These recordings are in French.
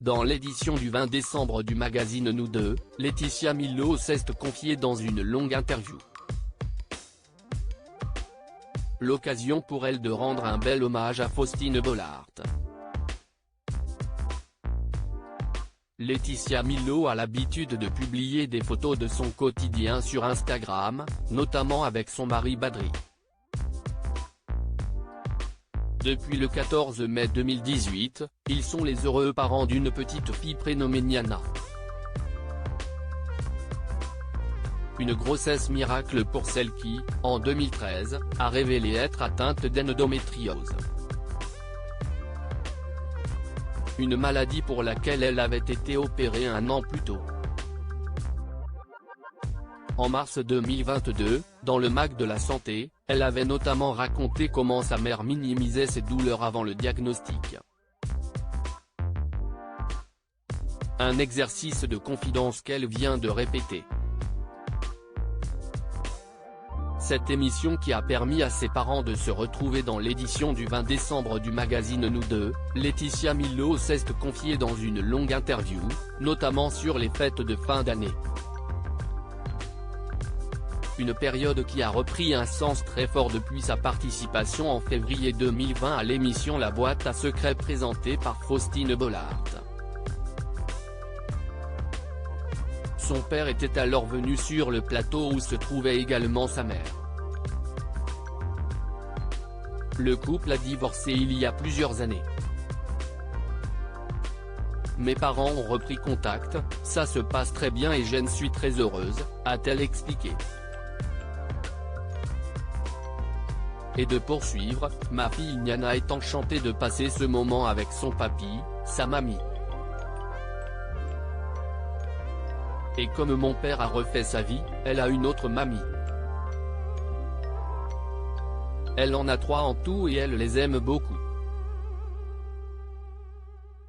Dans l'édition du 20 décembre du magazine Nous Deux, Laetitia Milo s'est confiée dans une longue interview. L'occasion pour elle de rendre un bel hommage à Faustine Bollaert. Laetitia Milo a l'habitude de publier des photos de son quotidien sur Instagram, notamment avec son mari Badri. Depuis le 14 mai 2018, ils sont les heureux parents d'une petite fille prénommée Niana. Une grossesse miracle pour celle qui, en 2013, a révélé être atteinte d'endométriose. Une maladie pour laquelle elle avait été opérée un an plus tôt. En mars 2022, dans le mag de la santé, elle avait notamment raconté comment sa mère minimisait ses douleurs avant le diagnostic. Un exercice de confidence qu'elle vient de répéter. Cette émission qui a permis à ses parents de se retrouver dans l'édition du 20 décembre du magazine Nous Deux, Laetitia Milo s'est confiée dans une longue interview, notamment sur les fêtes de fin d'année. Une période qui a repris un sens très fort depuis sa participation en février 2020 à l'émission La Boîte à Secrets présentée par Faustine Bollaert. Son père était alors venu sur le plateau où se trouvait également sa mère. Le couple a divorcé il y a plusieurs années. Mes parents ont repris contact, ça se passe très bien et je suis très heureuse, a-t-elle expliqué. Et de poursuivre, ma fille Niana est enchantée de passer ce moment avec son papy, sa mamie. Et comme mon père a refait sa vie, elle a une autre mamie. Elle en a 3 en tout et elle les aime beaucoup.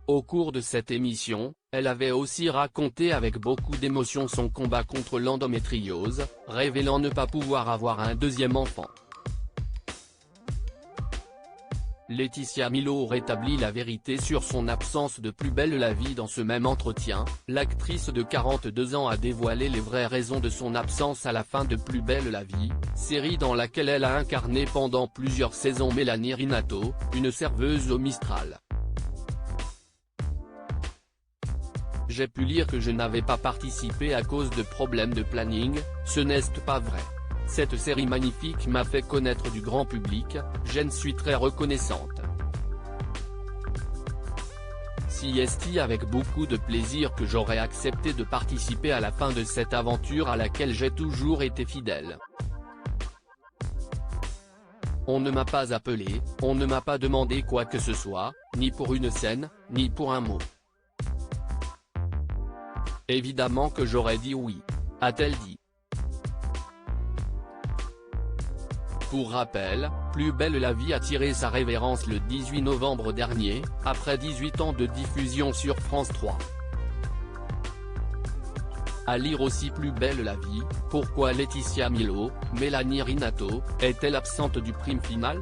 Au cours de cette émission, elle avait aussi raconté avec beaucoup d'émotion son combat contre l'endométriose, révélant ne pas pouvoir avoir un deuxième enfant. Laetitia Milo rétablit la vérité sur son absence de Plus belle la vie dans ce même entretien. L'actrice de 42 ans a dévoilé les vraies raisons de son absence à la fin de Plus belle la vie, série dans laquelle elle a incarné pendant plusieurs saisons Mélanie Rinato, une serveuse au Mistral. J'ai pu lire que je n'avais pas participé à cause de problèmes de planning, ce n'est pas vrai. Cette série magnifique m'a fait connaître du grand public, je suis très reconnaissante. C'est avec beaucoup de plaisir que j'aurais accepté de participer à la fin de cette aventure à laquelle j'ai toujours été fidèle. On ne m'a pas appelé, on ne m'a pas demandé quoi que ce soit, ni pour une scène, ni pour un mot. Évidemment que j'aurais dit oui, a-t-elle dit. Pour rappel, Plus belle la vie a tiré sa révérence le 18 novembre dernier, après 18 ans de diffusion sur France 3. À lire aussi Plus belle la vie, pourquoi Laetitia Milo, Mélanie Rinato, est-elle absente du prime final ?